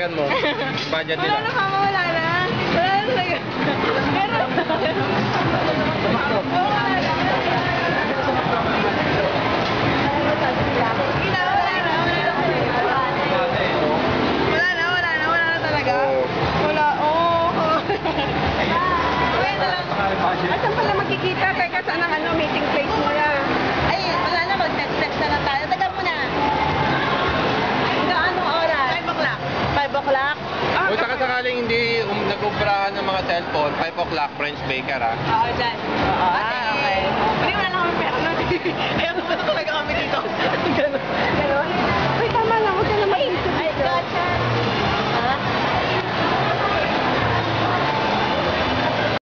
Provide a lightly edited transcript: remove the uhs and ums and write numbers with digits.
dagdagan mo. Budget Wala nila. na mama, wala na. Wala na talaga. Pero, wala na. Wala na talaga. Wala, okay na lang. At saan pala magkikita? Teka, saan ang meeting place nila? Ay, wala na, mag-text na lang tayo. Taga muna. Hanggang anong oras? 5 o'clock. 5 o'clock? Kung sakasakaling hindi nag-ubrahan ng mga cellphone, 5 o'clock, French Baker ah. Oo, dyan. Okay. Hindi wala lang kami pera nun. Ayaw pumunta talaga kami dito. Ganon. Ganon? Uy, tama lang. Huwag ka na mag-isip dito. Ay, gotcha.